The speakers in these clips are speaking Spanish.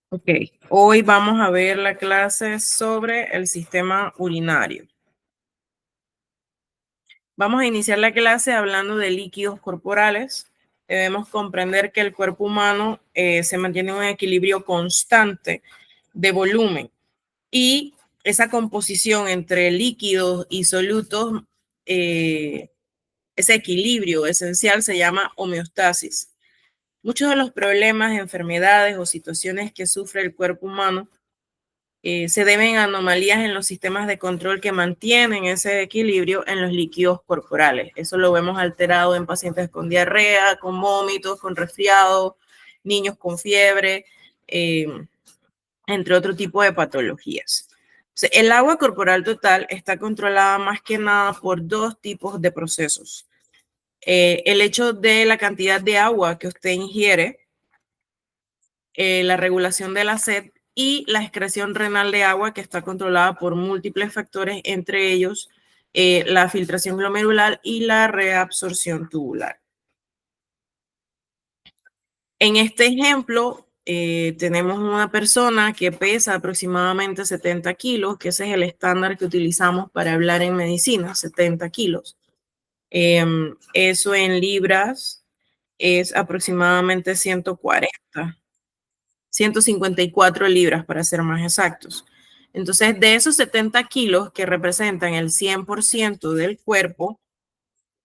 Ok, hoy vamos a ver la clase sobre el sistema urinario. Vamos a iniciar la clase hablando de líquidos corporales. Debemos comprender que el cuerpo humano se mantiene en un equilibrio constante de volumen y esa composición entre líquidos y solutos, ese equilibrio esencial se llama homeostasis. Muchos de los problemas, enfermedades o situaciones que sufre el cuerpo humano se deben a anomalías en los sistemas de control que mantienen ese equilibrio en los líquidos corporales. Eso lo vemos alterado en pacientes con diarrea, con vómitos, con resfriado, niños con fiebre, eh, entre otro tipo de patologías. El agua corporal total está controlada más que nada por dos tipos de procesos. El hecho de la cantidad de agua que usted ingiere, la regulación de la sed y la excreción renal de agua, que está controlada por múltiples factores, entre ellos la filtración glomerular y la reabsorción tubular. En este ejemplo, tenemos una persona que pesa aproximadamente 70 kilos, que ese es el estándar que utilizamos para hablar en medicina, 70 kilos. Eso en libras es aproximadamente 154 libras para ser más exactos. Entonces, de esos 70 kilos que representan el 100% del cuerpo,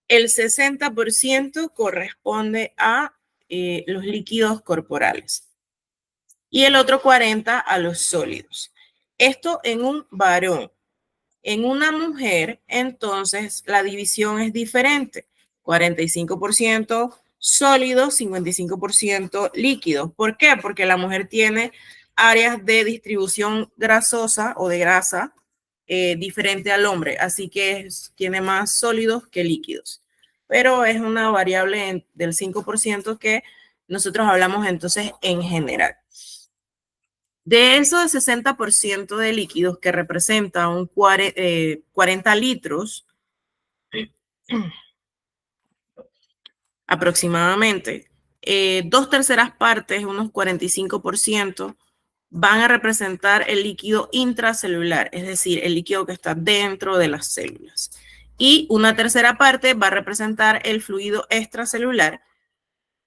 el 60% corresponde a los líquidos corporales y el otro 40% a los sólidos. Esto en un varón. En una mujer, entonces, la división es diferente. 45% sólidos, 55% líquidos. ¿Por qué? Porque la mujer tiene áreas de distribución grasosa o de grasa diferente al hombre, así que tiene más sólidos que líquidos. Pero es una variable del 5% que nosotros hablamos entonces en general. De esos 60% de líquidos que representa un 40 litros aproximadamente, 2/3 partes, unos 45%, van a representar el líquido intracelular, es decir, el líquido que está dentro de las células. Y 1/3 parte va a representar el fluido extracelular,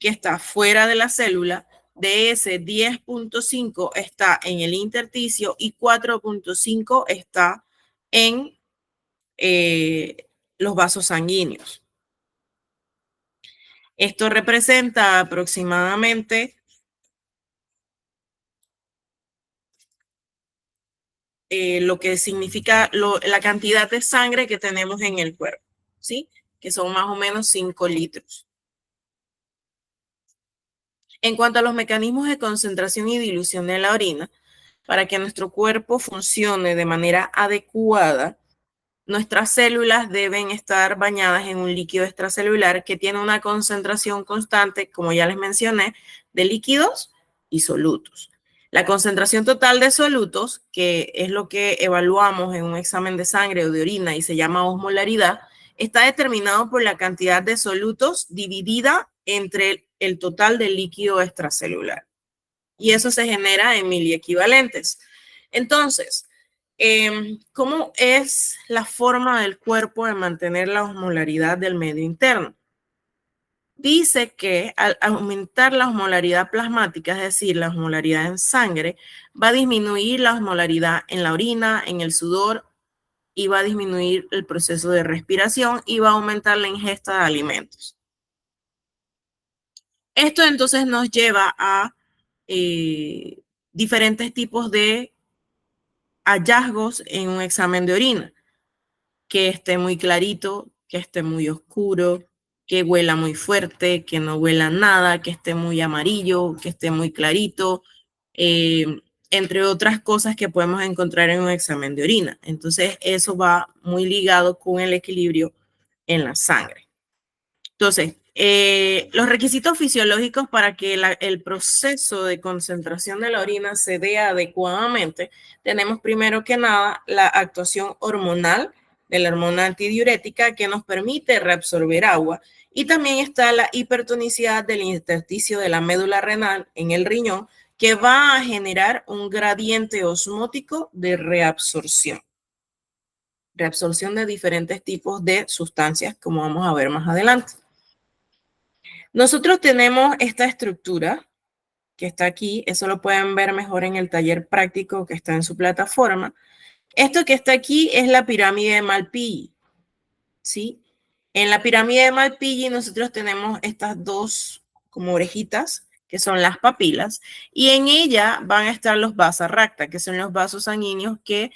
que está fuera de la célula. De ese 10.5 está en el intersticio y 4.5 está en los vasos sanguíneos. Esto representa aproximadamente lo que significa la cantidad de sangre que tenemos en el cuerpo, ¿sí? Que son más o menos 5 litros. En cuanto a los mecanismos de concentración y dilución de la orina, para que nuestro cuerpo funcione de manera adecuada, nuestras células deben estar bañadas en un líquido extracelular que tiene una concentración constante, como ya les mencioné, de líquidos y solutos. La concentración total de solutos, que es lo que evaluamos en un examen de sangre o de orina y se llama osmolaridad, está determinado por la cantidad de solutos dividida entre el total del líquido extracelular. Y eso se genera en miliequivalentes. Entonces, ¿cómo es la forma del cuerpo de mantener la osmolaridad del medio interno? Dice que al aumentar la osmolaridad plasmática, es decir, la osmolaridad en sangre, va a disminuir la osmolaridad en la orina, en el sudor, y va a disminuir el proceso de respiración y va a aumentar la ingesta de alimentos. Esto entonces nos lleva a diferentes tipos de hallazgos en un examen de orina, que esté muy clarito, que esté muy oscuro, que huela muy fuerte, que no huela nada, que esté muy amarillo, que esté muy clarito, eh, entre otras cosas que podemos encontrar en un examen de orina. Entonces, eso va muy ligado con el equilibrio en la sangre. Entonces, los requisitos fisiológicos para que el proceso de concentración de la orina se dé adecuadamente, tenemos primero que nada la actuación hormonal de la hormona antidiurética que nos permite reabsorber agua, y también está la hipertonicidad del intersticio de la médula renal en el riñón, que va a generar un gradiente osmótico de reabsorción. Reabsorción de diferentes tipos de sustancias, como vamos a ver más adelante. Nosotros tenemos esta estructura que está aquí, eso lo pueden ver mejor en el taller práctico que está en su plataforma. Esto que está aquí es la pirámide de Malpighi, ¿sí? En la pirámide de Malpighi nosotros tenemos estas dos como orejitas, que son las papilas, y en ella van a estar los vasa racta, que son los vasos sanguíneos que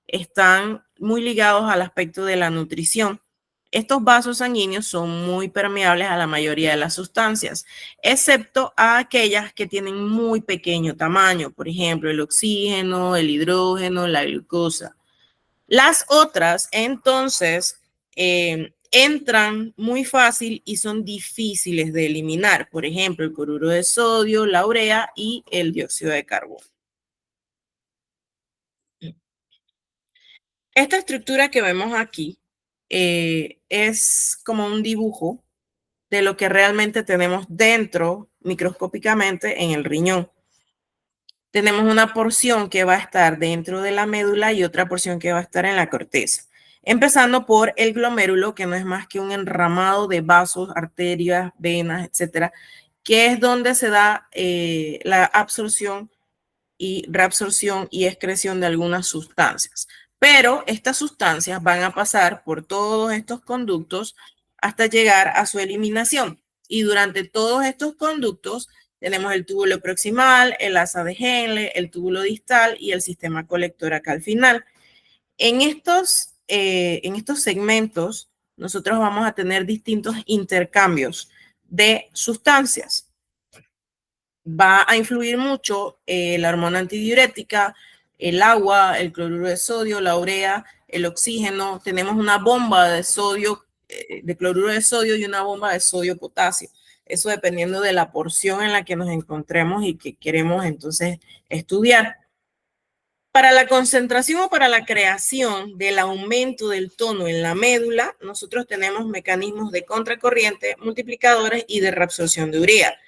están muy ligados al aspecto de la nutrición. Estos vasos sanguíneos son muy permeables a la mayoría de las sustancias, excepto a aquellas que tienen muy pequeño tamaño, por ejemplo, el oxígeno, el hidrógeno, la glucosa. Las otras, entonces, entran muy fácil y son difíciles de eliminar. Por ejemplo, el cloruro de sodio, la urea y el dióxido de carbono. Esta estructura que vemos aquí es como un dibujo de lo que realmente tenemos dentro microscópicamente en el riñón. Tenemos una porción que va a estar dentro de la médula y otra porción que va a estar en la corteza. Empezando por el glomérulo, que no es más que un enramado de vasos, arterias, venas, etcétera, que es donde se da la absorción y reabsorción y excreción de algunas sustancias. Pero estas sustancias van a pasar por todos estos conductos hasta llegar a su eliminación. Y durante todos estos conductos tenemos el túbulo proximal, el asa de Henle, el túbulo distal y el sistema colector acá al final. En estos segmentos, nosotros vamos a tener distintos intercambios de sustancias. Va a influir mucho la hormona antidiurética, el agua, el cloruro de sodio, la urea, el oxígeno. Tenemos una bomba de sodio, de cloruro de sodio y una bomba de sodio-potasio. Eso dependiendo de la porción en la que nos encontremos y que queremos entonces estudiar. Para la concentración o para la creación del aumento del tono en la médula, nosotros tenemos mecanismos de contracorriente, multiplicadores y de reabsorción de urea.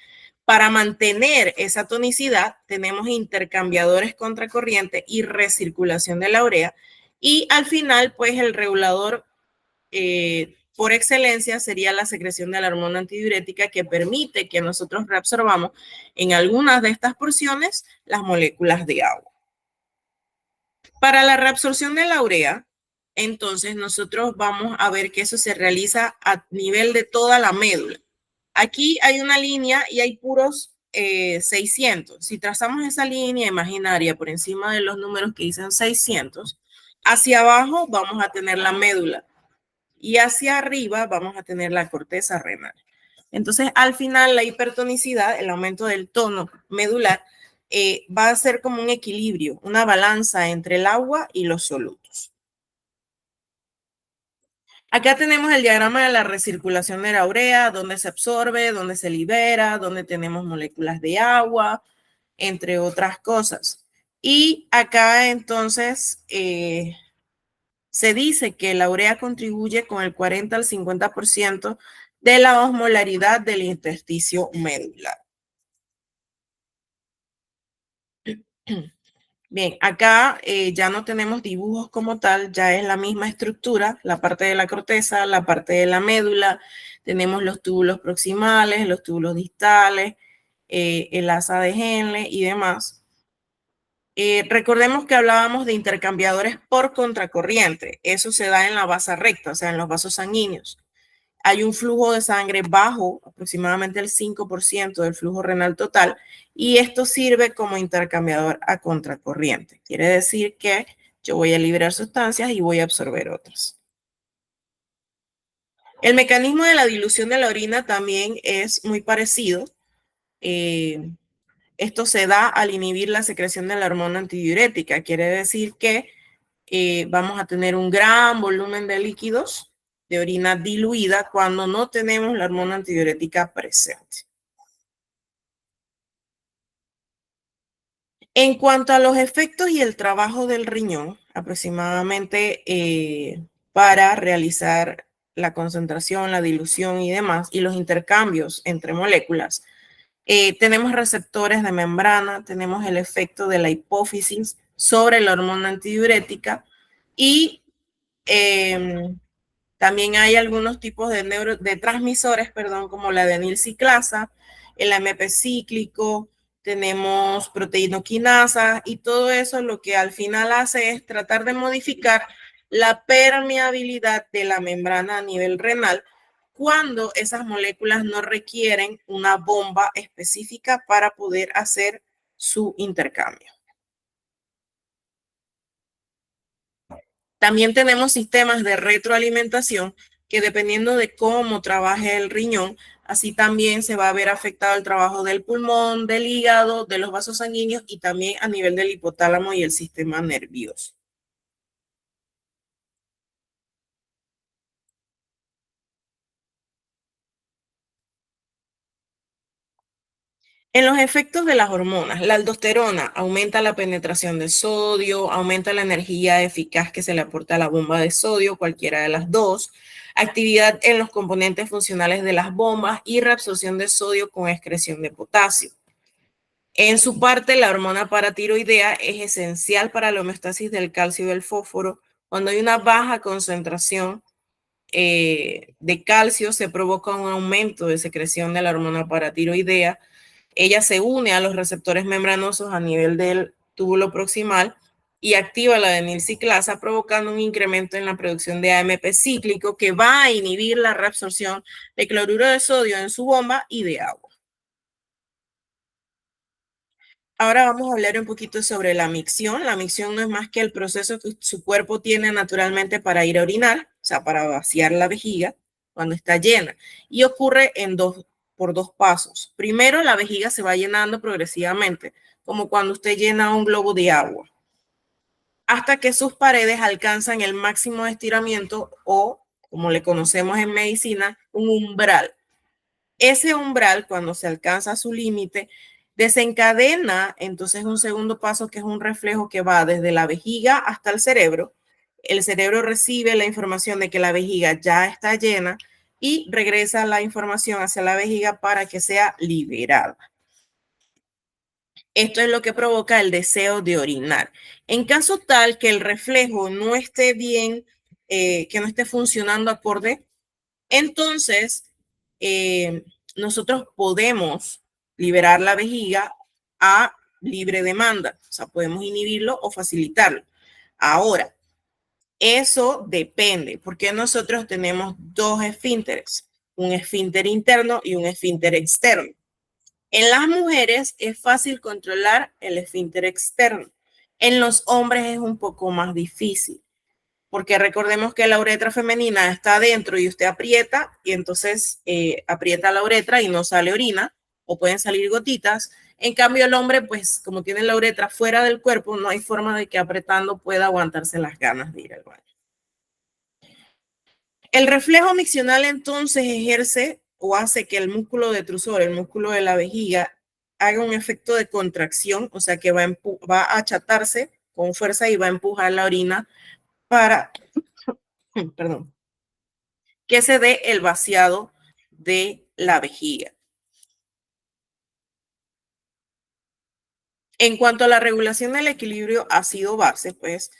Para mantener esa tonicidad, tenemos intercambiadores contracorriente y recirculación de la urea. Y al final, pues el regulador por excelencia sería la secreción de la hormona antidiurética que permite que nosotros reabsorbamos en algunas de estas porciones las moléculas de agua. Para la reabsorción de la urea, entonces nosotros vamos a ver que eso se realiza a nivel de toda la médula. Aquí hay una línea y hay puros 600. Si trazamos esa línea imaginaria por encima de los números que dicen 600, hacia abajo vamos a tener la médula y hacia arriba vamos a tener la corteza renal. Entonces, al final, la hipertonicidad, el aumento del tono medular, va a ser como un equilibrio, una balanza entre el agua y los solutos. Acá tenemos el diagrama de la recirculación de la urea, donde se absorbe, donde se libera, donde tenemos moléculas de agua, entre otras cosas. Y acá entonces se dice que la urea contribuye con el 40 al 50% de la osmolaridad del intersticio medular. Bien, acá ya no tenemos dibujos como tal, ya es la misma estructura, la parte de la corteza, la parte de la médula, tenemos los túbulos proximales, los túbulos distales, el asa de Henle y demás. Recordemos que hablábamos de intercambiadores por contracorriente, eso se da en la vasa recta, o sea, en los vasos sanguíneos. Hay un flujo de sangre bajo, aproximadamente el 5% del flujo renal total, y esto sirve como intercambiador a contracorriente. Quiere decir que yo voy a liberar sustancias y voy a absorber otras. El mecanismo de la dilución de la orina también es muy parecido. Esto se da al inhibir la secreción de la hormona antidiurética. Quiere decir que vamos a tener un gran volumen de líquidos de orina diluida cuando no tenemos la hormona antidiurética presente. En cuanto a los efectos y el trabajo del riñón, aproximadamente para realizar la concentración, la dilución y demás, y los intercambios entre moléculas, Tenemos receptores de membrana, tenemos el efecto de la hipófisis sobre la hormona antidiurética y eh, también hay algunos tipos de transmisores, perdón, como la adenilciclasa, el AMP cíclico, tenemos proteinoquinasa y todo eso lo que al final hace es tratar de modificar la permeabilidad de la membrana a nivel renal cuando esas moléculas no requieren una bomba específica para poder hacer su intercambio. También tenemos sistemas de retroalimentación que dependiendo de cómo trabaje el riñón, así también se va a ver afectado el trabajo del pulmón, del hígado, de los vasos sanguíneos y también a nivel del hipotálamo y el sistema nervioso. En los efectos de las hormonas, la aldosterona aumenta la penetración de sodio, aumenta la energía eficaz que se le aporta a la bomba de sodio, cualquiera de las dos, actividad en los componentes funcionales de las bombas y reabsorción de sodio con excreción de potasio. En su parte, la hormona paratiroidea es esencial para la homeostasis del calcio y del fósforo. Cuando hay una baja concentración de calcio, se provoca un aumento de secreción de la hormona paratiroidea. Ella se une a los receptores membranosos a nivel del túbulo proximal y activa la adenilciclasa, provocando un incremento en la producción de AMP cíclico que va a inhibir la reabsorción de cloruro de sodio en su bomba y de agua. Ahora vamos a hablar un poquito sobre la micción. La micción no es más que el proceso que su cuerpo tiene naturalmente para ir a orinar, o sea, para vaciar la vejiga cuando está llena. Y ocurre por dos pasos. Primero, la vejiga se va llenando progresivamente, como cuando usted llena un globo de agua, hasta que sus paredes alcanzan el máximo de estiramiento o, como le conocemos en medicina, un umbral. Ese umbral, cuando se alcanza su límite, desencadena entonces un segundo paso que es un reflejo que va desde la vejiga hasta el cerebro. El cerebro recibe la información de que la vejiga ya está llena y regresa la información hacia la vejiga para que sea liberada. Esto es lo que provoca el deseo de orinar. En caso tal que el reflejo no esté bien, que no esté funcionando acorde, entonces nosotros podemos liberar la vejiga a libre demanda, o sea, podemos inhibirlo o facilitarlo. Ahora, eso depende, porque nosotros tenemos dos esfínteres, un esfínter interno y un esfínter externo. En las mujeres es fácil controlar el esfínter externo. En los hombres es un poco más difícil, porque recordemos que la uretra femenina está adentro y usted aprieta y entonces aprieta la uretra y no sale orina o pueden salir gotitas. En cambio, el hombre, pues como tiene la uretra fuera del cuerpo, no hay forma de que apretando pueda aguantarse las ganas de ir al baño. El reflejo miccional entonces ejerce o hace que el músculo detrusor, el músculo de la vejiga, haga un efecto de contracción, o sea que va a achatarse con fuerza y va a empujar la orina para, perdón, que se dé el vaciado de la vejiga. En cuanto a la regulación del equilibrio ácido-base, pues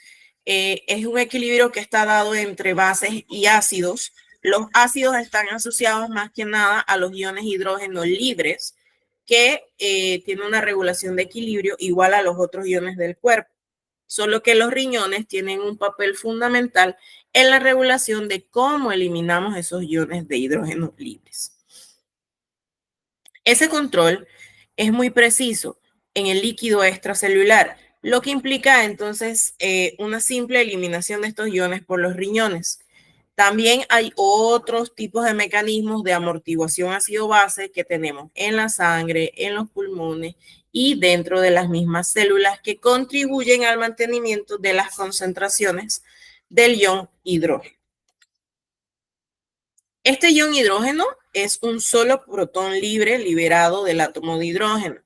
es un equilibrio que está dado entre bases y ácidos. Los ácidos están asociados más que nada a los iones hidrógeno libres, que tienen una regulación de equilibrio igual a los otros iones del cuerpo. Solo que los riñones tienen un papel fundamental en la regulación de cómo eliminamos esos iones de hidrógeno libres. Ese control es muy preciso en el líquido extracelular, lo que implica entonces una simple eliminación de estos iones por los riñones. También hay otros tipos de mecanismos de amortiguación ácido-base que tenemos en la sangre, en los pulmones y dentro de las mismas células que contribuyen al mantenimiento de las concentraciones del ion hidrógeno. Este ion hidrógeno es un solo protón libre liberado del átomo de hidrógeno.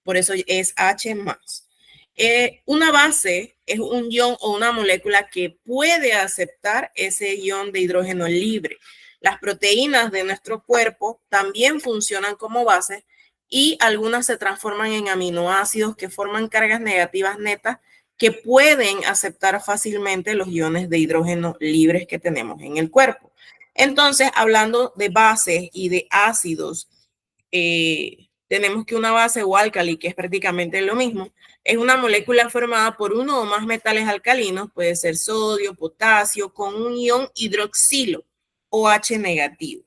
Por eso es H+. Una base es un ion o una molécula que puede aceptar ese ion de hidrógeno libre. Las proteínas de nuestro cuerpo también funcionan como bases y algunas se transforman en aminoácidos que forman cargas negativas netas que pueden aceptar fácilmente los iones de hidrógeno libres que tenemos en el cuerpo. Entonces, hablando de bases y de ácidos, tenemos que una base o álcali, que es prácticamente lo mismo, es una molécula formada por uno o más metales alcalinos, puede ser sodio, potasio, con un ion hidroxilo OH negativo.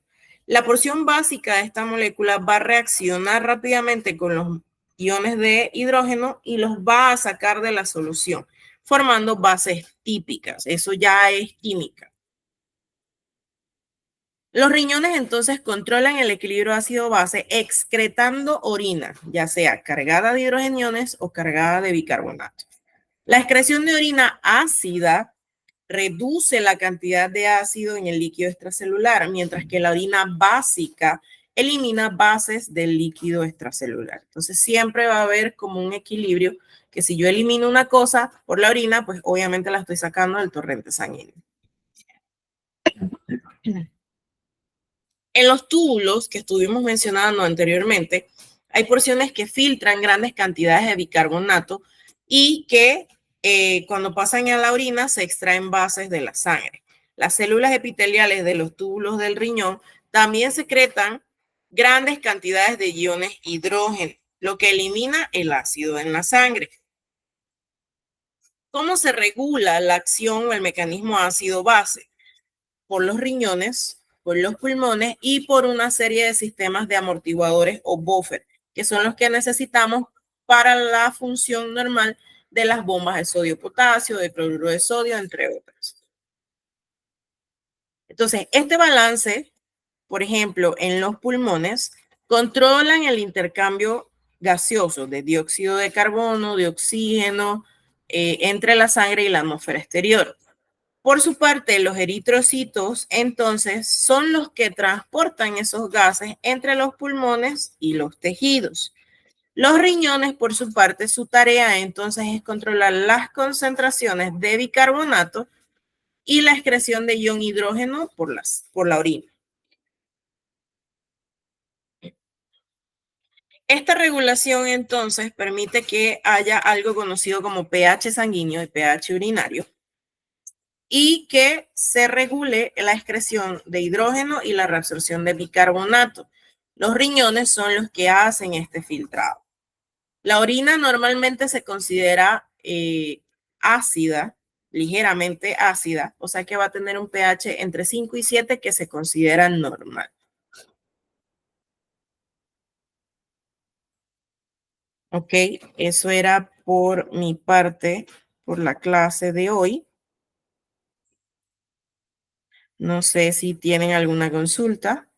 La porción básica de esta molécula va a reaccionar rápidamente con los iones de hidrógeno y los va a sacar de la solución, formando bases típicas. Eso ya es química. Los riñones entonces controlan el equilibrio ácido-base excretando orina, ya sea cargada de hidrogeniones o cargada de bicarbonato. La excreción de orina ácida reduce la cantidad de ácido en el líquido extracelular, mientras que la orina básica elimina bases del líquido extracelular. Entonces siempre va a haber como un equilibrio que si yo elimino una cosa por la orina, pues obviamente la estoy sacando del torrente sanguíneo. En los túbulos que estuvimos mencionando anteriormente, hay porciones que filtran grandes cantidades de bicarbonato y que cuando pasan a la orina se extraen bases de la sangre. Las células epiteliales de los túbulos del riñón también secretan grandes cantidades de iones hidrógeno, lo que elimina el ácido en la sangre. ¿Cómo se regula la acción o el mecanismo ácido-base? Por los riñones, por los pulmones y por una serie de sistemas de amortiguadores o buffer, que son los que necesitamos para la función normal de las bombas de sodio-potasio, de cloruro de sodio, entre otras. Entonces, este balance, por ejemplo, en los pulmones, controlan el intercambio gaseoso de dióxido de carbono, de oxígeno, entre la sangre y la atmósfera exterior. Por su parte, los eritrocitos, entonces, son los que transportan esos gases entre los pulmones y los tejidos. Los riñones, por su parte, su tarea entonces es controlar las concentraciones de bicarbonato y la excreción de ion hidrógeno por la orina. Esta regulación entonces permite que haya algo conocido como pH sanguíneo y pH urinario, y que se regule la excreción de hidrógeno y la reabsorción de bicarbonato. Los riñones son los que hacen este filtrado. La orina normalmente se considera ácida, ligeramente ácida, o sea que va a tener un pH entre 5 y 7 que se considera normal. Ok, eso era por mi parte, por la clase de hoy. No sé si tienen alguna consulta.